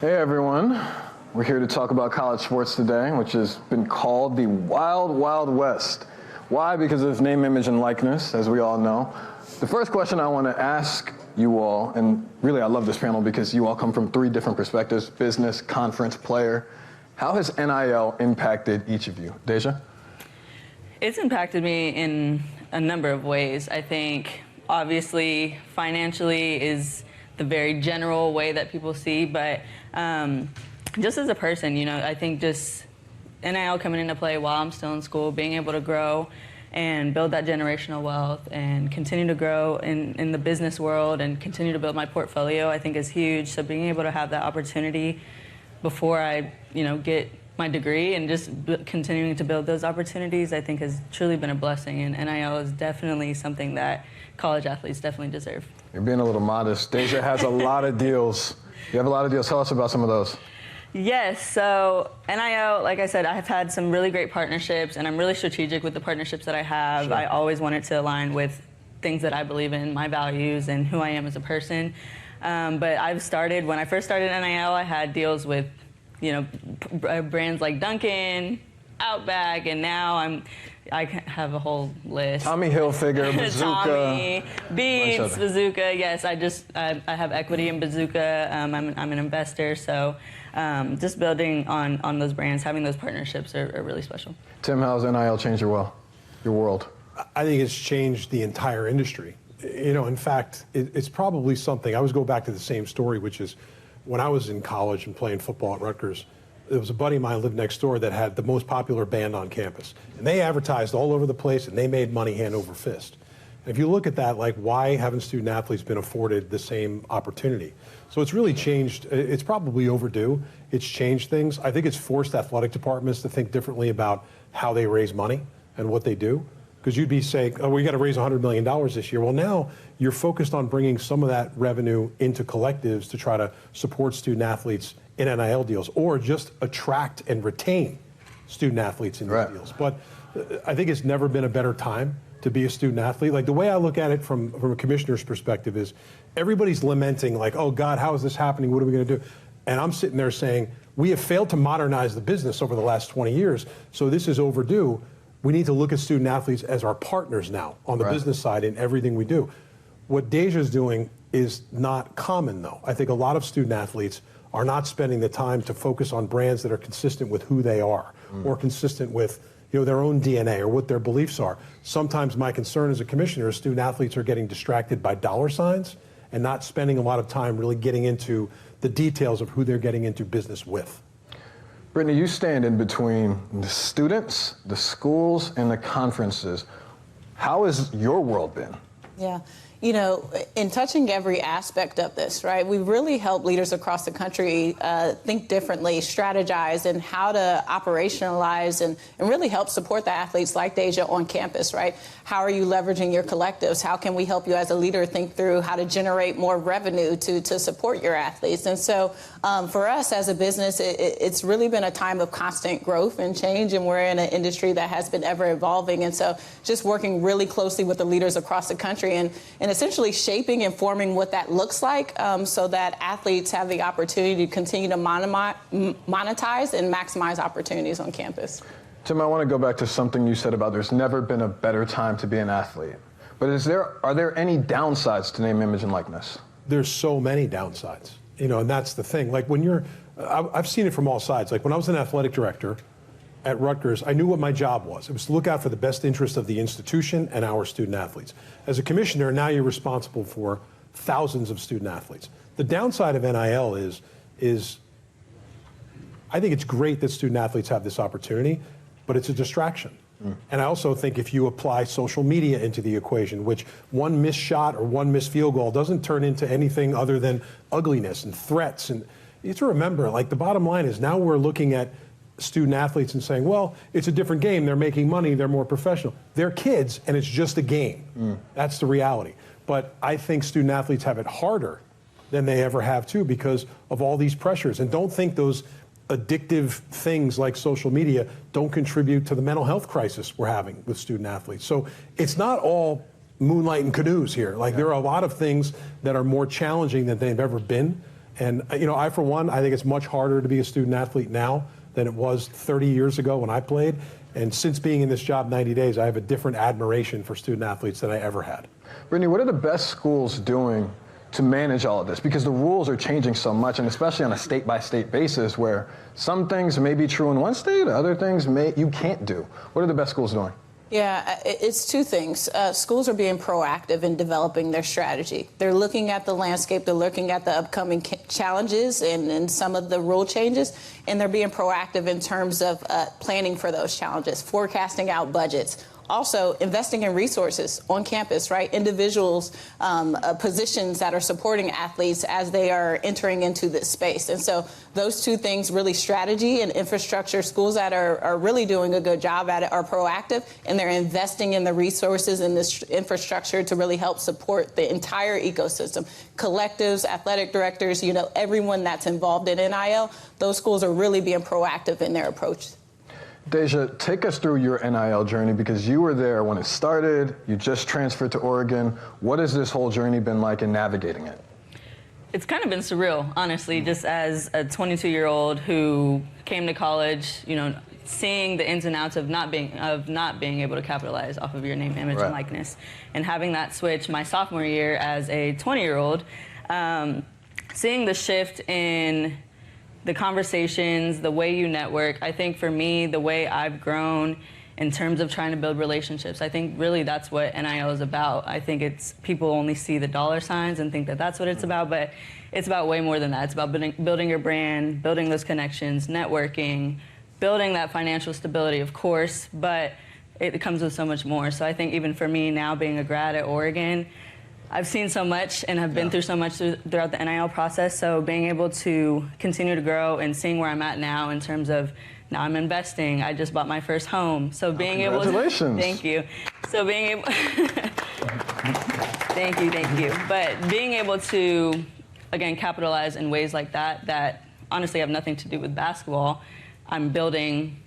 Hey everyone, we're here to talk about college sports today, which has been called the Wild Wild West. Why? Because of name, image, and likeness, as we all know. The first question I want to ask you all, and really I love this panel because you all come from three different perspectives: business, conference, player. How has NIL impacted each of you? Deja? It's impacted me in a number of ways. I think obviously financially is the very general way that people see, but just as a person, I think just NIL coming into play while I'm still in school, being able to grow and build that generational wealth and continue to grow in the business world and continue to build my portfolio, I think is huge. So being able to have that opportunity before I, get my degree and just continuing to build those opportunities, I think has truly been a blessing. And NIL is definitely something that college athletes definitely deserve. You're being a little modest. Deja has a lot of deals. You have a lot of deals. Tell us about some of those. Yes, so NIL, like I said, I've had some really great partnerships, and I'm really strategic with the partnerships that I have. Sure. I always want it to align with things that I believe in, my values, and who I am as a person. But when I first started NIL, I had deals with, brands like Dunkin', Outback, and now I have a whole list. Tommy Hilfiger, Bazooka. Tommy, Beats, Bazooka. Yes, I have equity in Bazooka. I'm an investor, so just building on those brands, having those partnerships are really special. Tim, how's NIL changed your world? I think it's changed the entire industry. In fact, it's probably something. I always go back to the same story, which is when I was in college and playing football at Rutgers, there was a buddy of mine who lived next door that had the most popular band on campus. And they advertised all over the place, and they made money hand over fist. And if you look at that, why haven't student athletes been afforded the same opportunity? So it's really changed. It's probably overdue. It's changed things. I think it's forced athletic departments to think differently about how they raise money and what they do. Because you'd be saying, oh, we got to raise $100 million this year. Well, now you're focused on bringing some of that revenue into collectives to try to support student athletes in NIL deals, or just attract and retain student athletes in these deals. But I think it's never been a better time to be a student athlete. The way I look at it from a commissioner's perspective is everybody's lamenting oh God, how is this happening? What are we going to do? And I'm sitting there saying, we have failed to modernize the business over the last 20 years, so this is overdue. We need to look at student athletes as our partners now on the business side in everything we do. What Deja's doing is not common, though. I think a lot of student athletes are not spending the time to focus on brands that are consistent with who they are or consistent with their own DNA or what their beliefs are. Sometimes my concern as a commissioner is student athletes are getting distracted by dollar signs and not spending a lot of time really getting into the details of who they're getting into business with. Brittney, you stand in between the students, the schools, and the conferences. How has your world been? Yeah. In touching every aspect of this, right, we really help leaders across the country think differently, strategize, and how to operationalize and really help support the athletes like Deja on campus, right? How are you leveraging your collectives? How can we help you as a leader think through how to generate more revenue to support your athletes? And so for us as a business, it's really been a time of constant growth and change, and we're in an industry that has been ever evolving. And so just working really closely with the leaders across the country and essentially shaping and forming what that looks like so that athletes have the opportunity to continue to monetize and maximize opportunities on campus. Tim, I want to go back to something you said about there's never been a better time to be an athlete. But are there any downsides to name, image, and likeness? There's so many downsides, and that's the thing. I've seen it from all sides. When I was an athletic director at Rutgers, I knew what my job was. It was to look out for the best interest of the institution and our student athletes. As a commissioner, now you're responsible for thousands of student athletes. The downside of NIL is I think it's great that student athletes have this opportunity, but it's a distraction. And I also think if you apply social media into the equation, which one missed shot or one missed field goal doesn't turn into anything other than ugliness and threats. And you have to remember, the bottom line is now we're looking at student athletes and saying, well, it's a different game. They're making money. They're more professional. They're kids, and it's just a game. That's the reality. But I think student athletes have it harder than they ever have, too, because of all these pressures. And don't think those addictive things like social media don't contribute to the mental health crisis we're having with student athletes. So it's not all moonlight and canoes here. There are a lot of things that are more challenging than they've ever been. And I, for one, I think it's much harder to be a student athlete now than it was 30 years ago when I played. And since being in this job 90 days, I have a different admiration for student athletes than I ever had. Brittney, what are the best schools doing to manage all of this? Because the rules are changing so much, and especially on a state-by-state basis, where some things may be true in one state, other things you can't do. What are the best schools doing? Yeah, it's two things. Schools are being proactive in developing their strategy. They're looking at the landscape, they're looking at the upcoming challenges and some of the rule changes, and they're being proactive in terms of planning for those challenges, forecasting out budgets. Also, investing in resources on campus, right? Individuals, positions that are supporting athletes as they are entering into this space. And so those two things, really strategy and infrastructure, schools that are really doing a good job at it are proactive, and they're investing in the resources and this infrastructure to really help support the entire ecosystem. Collectives, athletic directors, everyone that's involved in NIL, those schools are really being proactive in their approach. Deja, take us through your NIL journey, because you were there when it started. You just transferred to Oregon. What has this whole journey been like in navigating it? It's kind of been surreal, honestly, just as a 22-year-old who came to college, seeing the ins and outs of not being able to capitalize off of your name, image, and likeness, and having that switch my sophomore year as a 20-year-old, seeing the shift in the conversations, the way you network. I think for me, the way I've grown in terms of trying to build relationships, I think really that's what NIL is about. I think it's people only see the dollar signs and think that that's what it's about, but it's about way more than that. It's about building your brand, building those connections, networking, building that financial stability, of course, but it comes with so much more. So I think even for me now, being a grad at Oregon, I've seen so much and have been through so much throughout the NIL process. So being able to continue to grow and seeing where I'm at now in terms of now I'm investing. I just bought my first home. So being able to, congratulations. Thank you. So being able, thank you. But being able to, again, capitalize in ways like that honestly have nothing to do with basketball. I'm building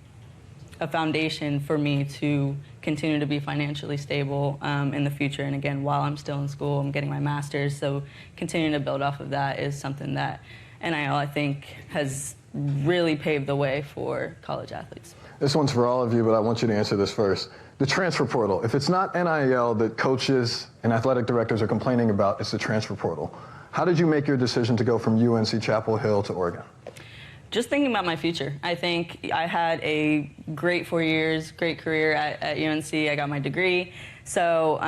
a foundation for me to continue to be financially stable in the future. And again, while I'm still in school, I'm getting my master's. So continuing to build off of that is something that NIL, I think, has really paved the way for college athletes. This one's for all of you, but I want you to answer this first. The transfer portal. If it's not NIL that coaches and athletic directors are complaining about, it's the transfer portal. How did you make your decision to go from UNC Chapel Hill to Oregon? Just thinking about my future. I think I had a great 4 years, great career at UNC. I got my degree. So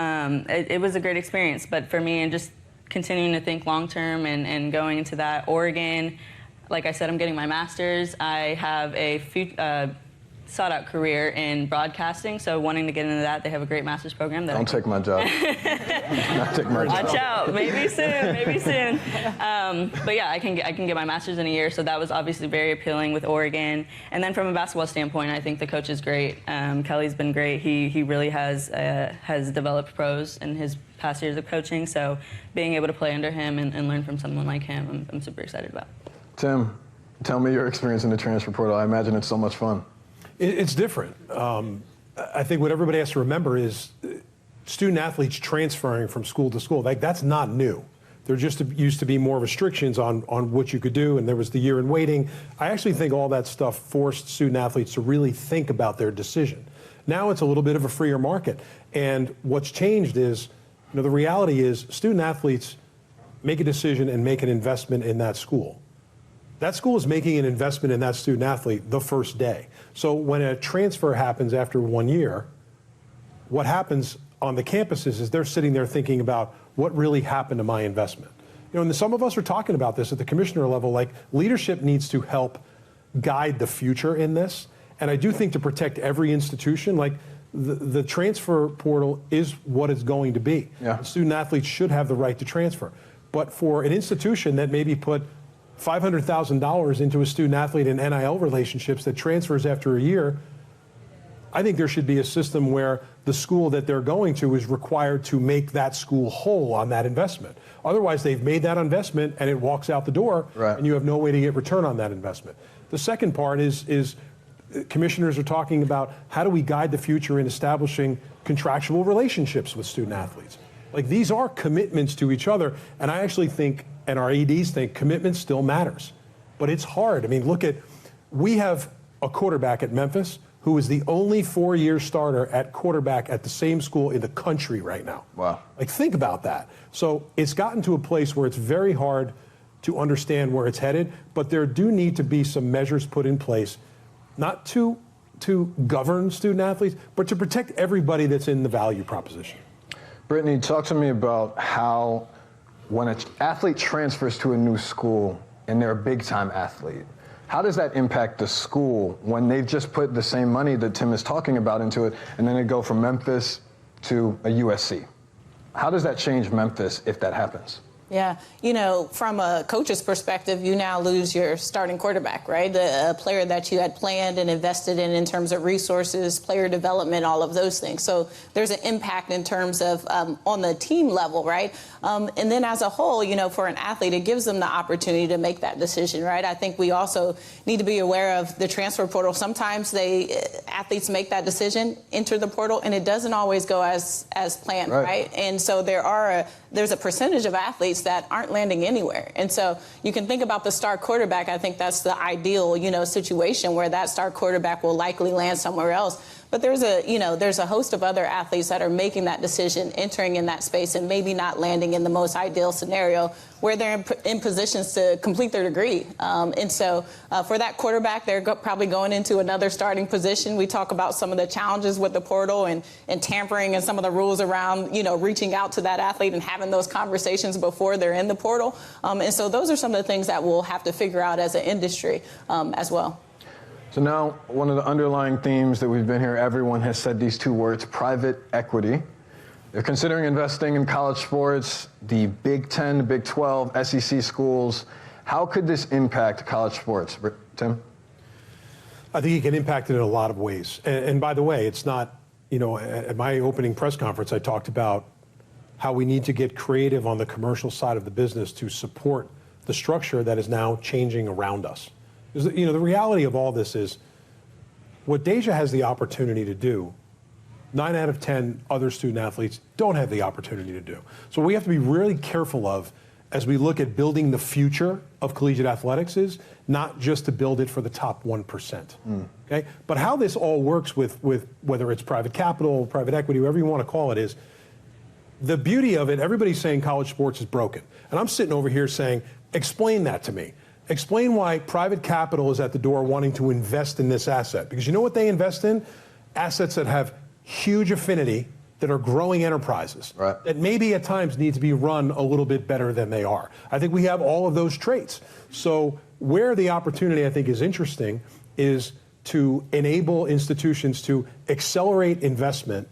it was a great experience. But for me, and just continuing to think long term and going into that, Oregon, like I said, I'm getting my master's. I have a sought-out career in broadcasting, so wanting to get into that. They have a great master's program. Don't take my job. Not take my job. Watch out, maybe soon. But yeah, I can get my master's in a year, so that was obviously very appealing with Oregon. And then from a basketball standpoint, I think the coach is great. Kelly's been great. He really has developed pros in his past years of coaching, so being able to play under him and learn from someone like him, I'm super excited about. Tim, tell me your experience in the transfer portal. I imagine it's so much fun. It's different. I think what everybody has to remember is student athletes transferring from school to school. That's not new. There just used to be more restrictions on what you could do, and there was the year in waiting. I actually think all that stuff forced student athletes to really think about their decision. Now it's a little bit of a freer market. And what's changed is, the reality is student athletes make a decision and make an investment in that school. That school is making an investment in that student athlete the first day. So when a transfer happens after 1 year, what happens on the campuses is they're sitting there thinking about what really happened to my investment. And some of us are talking about this at the commissioner level, like leadership needs to help guide the future in this. And I do think to protect every institution, like the transfer portal is what it's going to be. Yeah. Student athletes should have the right to transfer. But for an institution that maybe put $500,000 into a student athlete in NIL relationships that transfers after a year, I think there should be a system where the school that they're going to is required to make that school whole on that investment. Otherwise, they've made that investment and it walks out the door, and you have no way to get return on that investment. The second part is commissioners are talking about how do we guide the future in establishing contractual relationships with student athletes. Like, these are commitments to each other, and I actually think, and our ADs think, commitment still matters. But it's hard. I mean, we have a quarterback at Memphis who is the only 4-year starter at quarterback at the same school in the country right now. Wow. Like, think about that. So it's gotten to a place where it's very hard to understand where it's headed, but there do need to be some measures put in place, not to govern student athletes, but to protect everybody that's in the value proposition. Brittney, talk to me about how when an athlete transfers to a new school and they're a big-time athlete, how does that impact the school when they've just put the same money that Tim is talking about into it, and then they go from Memphis to a USC? How does that change Memphis if that happens? Yeah, from a coach's perspective, you now lose your starting quarterback, right? The player that you had planned and invested in terms of resources, player development, all of those things. So there's an impact in terms of on the team level, right? And then as a whole, for an athlete, it gives them the opportunity to make that decision, right? I think we also need to be aware of the transfer portal. Sometimes athletes make that decision, enter the portal, and it doesn't always go as planned, right? And so there's a percentage of athletes that aren't landing anywhere. And so you can think about the star quarterback. I think that's the ideal, situation where that star quarterback will likely land somewhere else. But there's a host of other athletes that are making that decision, entering in that space, and maybe not landing in the most ideal scenario where they're in positions to complete their degree. And so for that quarterback, they're probably going into another starting position. We talk about some of the challenges with the portal and tampering and some of the rules around, reaching out to that athlete and having those conversations before they're in the portal. And so those are some of the things that we'll have to figure out as an industry as well. So now, one of the underlying themes that we've been here, everyone has said these two words, private equity. They're considering investing in college sports, the Big 10, the Big 12, SEC schools. How could this impact college sports? Tim? I think it can impact it in a lot of ways. And by the way, it's not, at my opening press conference, I talked about how we need to get creative on the commercial side of the business to support the structure that is now changing around us. The reality of all this is what Deja has the opportunity to do, 9 out of 10 other student athletes don't have the opportunity to do. So what we have to be really careful of as we look at building the future of collegiate athletics is not just to build it for the top 1%. Okay? But how this all works with whether it's private capital, private equity, whatever you want to call it, is the beauty of it, everybody's saying college sports is broken. And I'm sitting over here saying, explain that to me. Explain why private capital is at the door wanting to invest in this asset. Because you know what they invest in? Assets that have huge affinity, that are growing enterprises, that maybe at times need to be run a little bit better than they are. I think we have all of those traits. So where the opportunity, I think, is interesting is to enable institutions to accelerate investment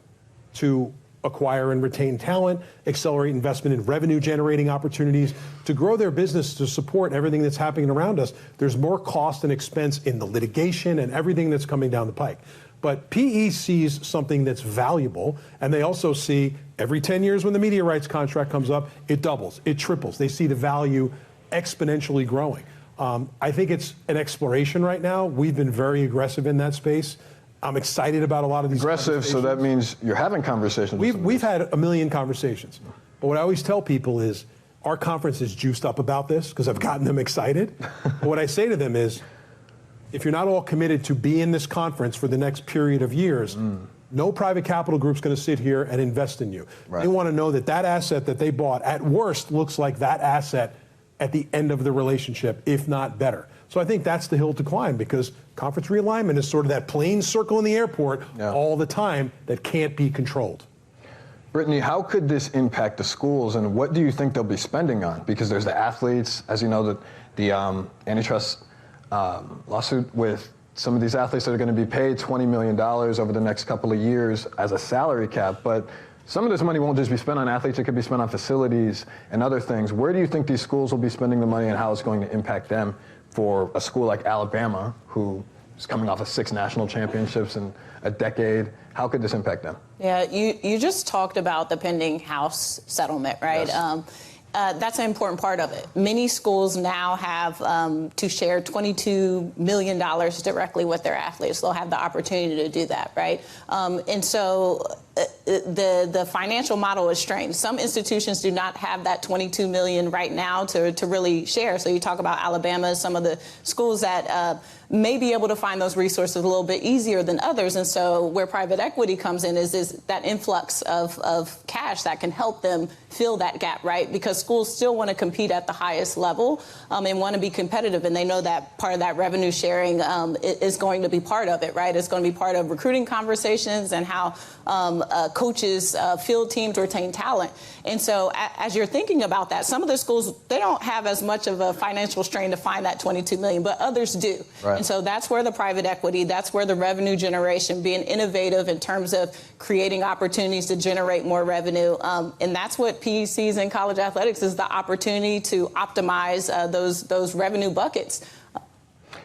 to acquire and retain talent, accelerate investment in revenue-generating opportunities, to grow their business to support everything that's happening around us. There's more cost and expense in the litigation and everything that's coming down the pike. But PE sees something that's valuable, and they also see every 10 years when the media rights contract comes up, it doubles, it triples. They see the value exponentially growing. I think it's an exploration right now. We've been very aggressive in that space. I'm excited about a lot of these aggressive, so that means you're having conversations. We've had a million conversations. But what I always tell people is our conference is juiced up about this because I've gotten them excited. But what I say to them is, if you're not all committed to be in this conference for the next period of years, no private capital group's going to sit here and invest in you. They want to know that that asset that they bought, at worst, looks like that asset at the end of the relationship, if not better. So I think that's the hill to climb, because conference realignment is sort of that plane circle in the airport all the time that can't be controlled. Brittney, how could this impact the schools, and what do you think they'll be spending on? Because there's the athletes, as you know, the antitrust lawsuit with some of these athletes that are going to be paid $20 million over the next couple of years as a salary cap. But some of this money won't just be spent on athletes. It could be spent on facilities and other things. Where do you think these schools will be spending the money, and how it's going to impact them? For a school like Alabama, who is coming off of 6 national championships in a decade, how could this impact them? Yeah, you just talked about the pending House settlement, right? Yes. That's an important part of it. Many schools now have to share $22 million directly with their athletes. They'll have the opportunity to do that, right? And so the financial model is strained. Some institutions do not have that $22 million right now to really share. So you talk about Alabama, some of the schools that may be able to find those resources a little bit easier than others. And so where private equity comes in is that influx of cash that can help them fill that gap, right? Because schools still want to compete at the highest level and want to be competitive. And they know that part of that revenue sharing is going to be part of it, right? It's going to be part of recruiting conversations and how coaches, field teams retain talent. And so as you're thinking about that, some of the schools, they don't have as much of a financial strain to find that $22 million, but others do. Right. And so that's where the private equity, that's where the revenue generation, being innovative in terms of creating opportunities to generate more revenue. And that's what PE sees in college athletics, is the opportunity to optimize those revenue buckets.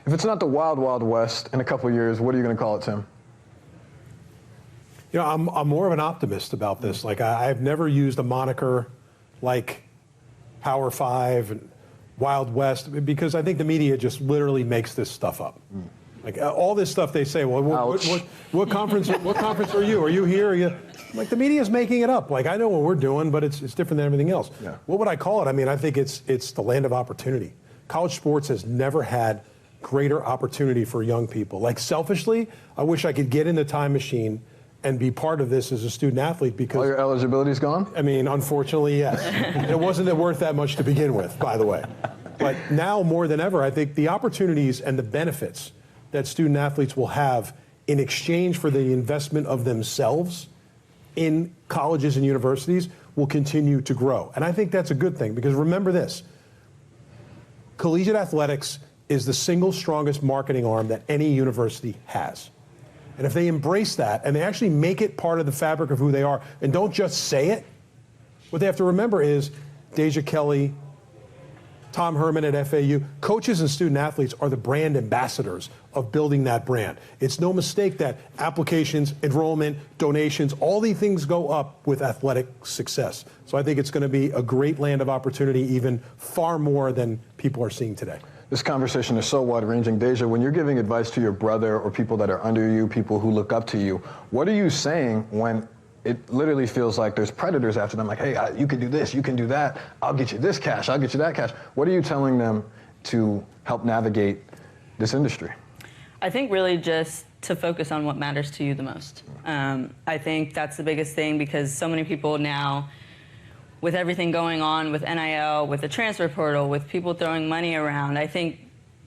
If it's not the wild, wild west in a couple of years, what are you going to call it, Tim? You know, I'm more of an optimist about this. Like, I've never used a moniker like Power Five and Wild West, because I think the media just literally makes this stuff up. Like, all this stuff they say, well, what conference are you? Are you here? Are you? Like, the media is making it up. Like, I know what we're doing, but it's different than everything else. Yeah. What would I call it? I mean, I think it's the land of opportunity. College sports has never had greater opportunity for young people. Like, selfishly, I wish I could get in the time machine and be part of this as a student athlete, because all your eligibility's gone? I mean, unfortunately, yes. It wasn't worth that much to begin with, by the way. But now more than ever, I think the opportunities and the benefits that student athletes will have in exchange for the investment of themselves in colleges and universities will continue to grow. And I think that's a good thing, because remember this: collegiate athletics is the single strongest marketing arm that any university has. And if they embrace that and they actually make it part of the fabric of who they are and don't just say it, what they have to remember is Deja Kelly, Tom Herman at FAU, coaches and student athletes are the brand ambassadors of building that brand. It's no mistake that applications, enrollment, donations, all these things go up with athletic success. So I think it's going to be a great land of opportunity, even far more than people are seeing today. This conversation is so wide-ranging. Deja, when you're giving advice to your brother or people that are under you, people who look up to you, what are you saying when it literally feels like there's predators after them? Like, hey, you can do this, you can do that, I'll get you this cash, I'll get you that cash. What are you telling them to help navigate this industry? I think really just to focus on what matters to you the most. I think that's the biggest thing, because so many people now, with everything going on with NIL, with the transfer portal, with people throwing money around, I think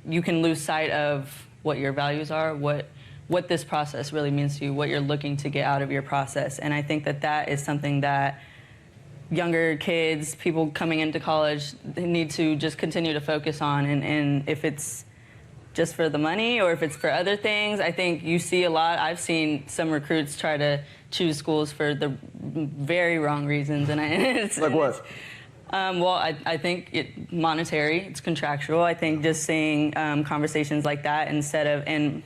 you can lose sight of what your values are, what this process really means to you, what you're looking to get out of your process. And I think that is something that younger kids, people coming into college, they need to just continue to focus on. And if it's just for the money or if it's for other things, I think you see a lot. I've seen some recruits try to choose schools for the very wrong reasons. And it's like what? Well, I think it's monetary, it's contractual. I think just seeing conversations like that instead of, and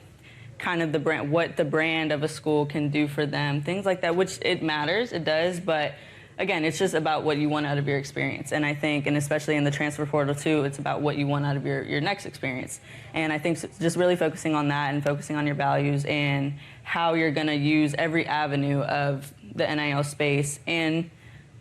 kind of the brand, what the brand of a school can do for them, things like that, which it matters, it does, but again, it's just about what you want out of your experience. And I think, and especially in the transfer portal too, it's about what you want out of your next experience. And I think just really focusing on that and focusing on your values and how you're going to use every avenue of the NIL space and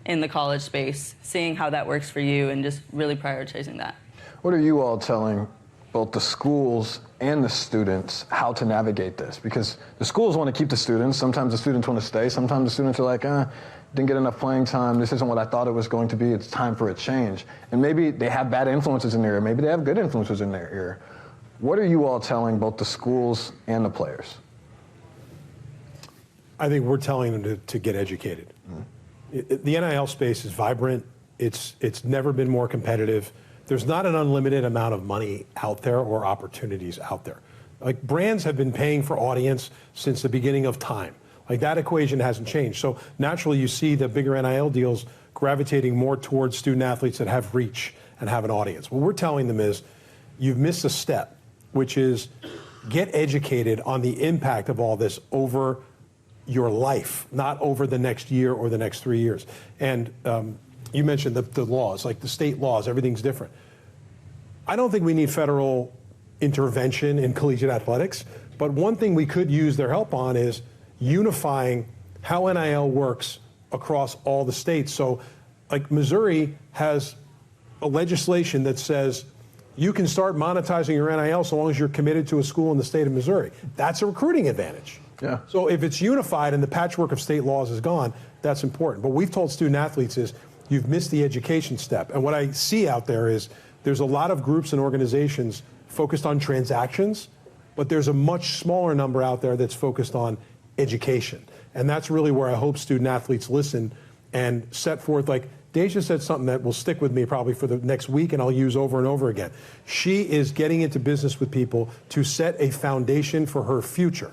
in the college space, seeing how that works for you and just really prioritizing that. What are you all telling both the schools and the students how to navigate this? Because the schools want to keep the students. Sometimes the students want to stay. Sometimes the students are like, didn't get enough playing time. This isn't what I thought it was going to be. It's time for a change. And maybe they have bad influences in their ear. Maybe they have good influences in their ear. What are you all telling both the schools and the players? I think we're telling them to get educated. The NIL space is vibrant. It's never been more competitive. There's not an unlimited amount of money out there or opportunities out there. Like, brands have been paying for audience since the beginning of time. Like, that equation hasn't changed. So naturally you see the bigger NIL deals gravitating more towards student athletes that have reach and have an audience. What we're telling them is, you've missed a step, which is get educated on the impact of all this over your life, not over the next year or the next 3 years. And you mentioned the laws, like the state laws, everything's different. I don't think we need federal intervention in collegiate athletics, but one thing we could use their help on is unifying how NIL works across all the states. So, like Missouri has a legislation that says you can start monetizing your NIL so long as you're committed to a school in the state of Missouri. That's a recruiting advantage. Yeah. So if it's unified and the patchwork of state laws is gone, that's important. But we've told student athletes is you've missed the education step. And what I see out there is there's a lot of groups and organizations focused on transactions, but there's a much smaller number out there that's focused on education. And that's really where I hope student athletes listen and set forth, like Deja said something that will stick with me probably for the next week and I'll use over and over again. She is getting into business with people to set a foundation for her future.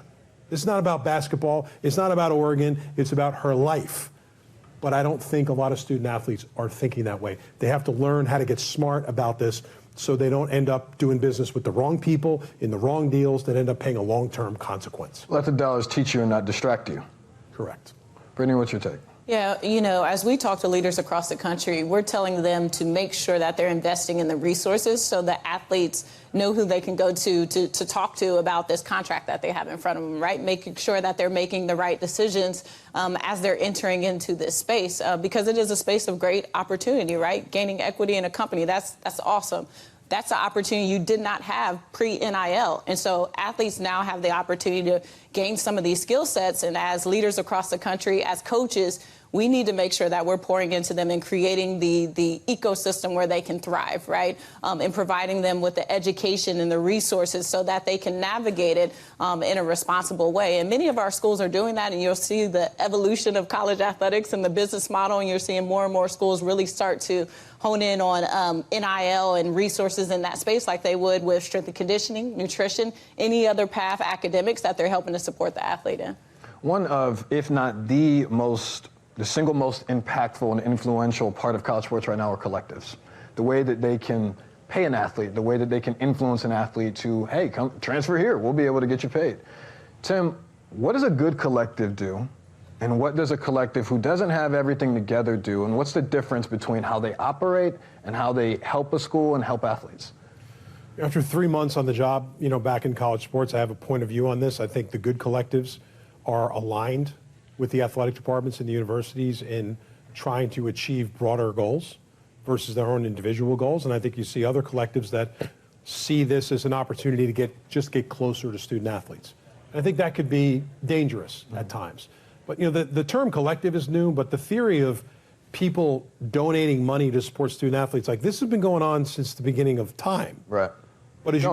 This is not about basketball. It's not about Oregon. It's about her life. But I don't think a lot of student athletes are thinking that way. They have to learn how to get smart about this so they don't end up doing business with the wrong people in the wrong deals that end up paying a long-term consequence. Let the dollars teach you and not distract you. Correct. Brittney, what's your take? Yeah, as we talk to leaders across the country, we're telling them to make sure that they're investing in the resources so that athletes know who they can go to talk to about this contract that they have in front of them, right? Making sure that they're making the right decisions as they're entering into this space because it is a space of great opportunity, right? Gaining equity in a company, that's awesome. That's an opportunity you did not have pre-NIL. And so athletes now have the opportunity to gain some of these skill sets. And as leaders across the country, as coaches, we need to make sure that we're pouring into them and creating the ecosystem where they can thrive, right? And providing them with the education and the resources so that they can navigate it in a responsible way. And many of our schools are doing that, and you'll see the evolution of college athletics and the business model, and you're seeing more and more schools really start to hone in on NIL and resources in that space like they would with strength and conditioning, nutrition, any other path, academics that they're helping to support the athlete in. One of, if not the single most impactful and influential part of college sports right now are collectives. The way that they can pay an athlete, the way that they can influence an athlete to, hey, come transfer here, we'll be able to get you paid. Tim, what does a good collective do? And what does a collective who doesn't have everything together do? And what's the difference between how they operate and how they help a school and help athletes? After 3 months on the job, back in college sports, I have a point of view on this. I think the good collectives are aligned with the athletic departments and the universities in trying to achieve broader goals versus their own individual goals. And I think you see other collectives that see this as an opportunity to get closer to student athletes. And I think that could be dangerous at times. But the term collective is new, but the theory of people donating money to support student athletes, like this has been going on since the beginning of time. Right. But as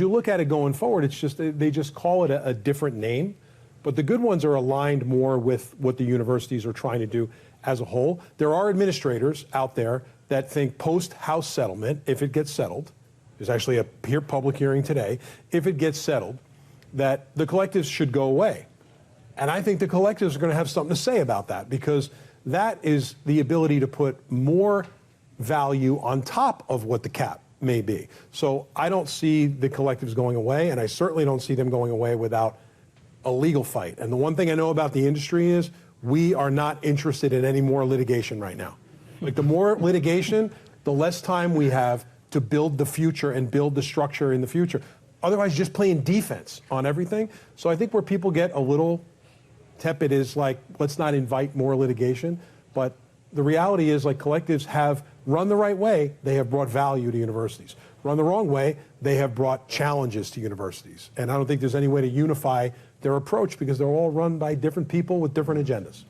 you look at it going forward, it's just they just call it a different name. But the good ones are aligned more with what the universities are trying to do as a whole. There are administrators out there that think post-House settlement, if it gets settled, there's actually a public hearing today, if it gets settled, that the collectives should go away. And I think the collectives are going to have something to say about that because that is the ability to put more value on top of what the cap may be. So I don't see the collectives going away, and I certainly don't see them going away without a legal fight. And the one thing I know about the industry is we are not interested in any more litigation right now. Like the more litigation, the less time we have to build the future and build the structure in the future. Otherwise, just playing defense on everything. So I think where people get a little tepid is like, let's not invite more litigation. But the reality is like collectives have run the right way, they have brought value to universities. Run the wrong way, they have brought challenges to universities. And I don't think there's any way to unify their approach because they're all run by different people with different agendas.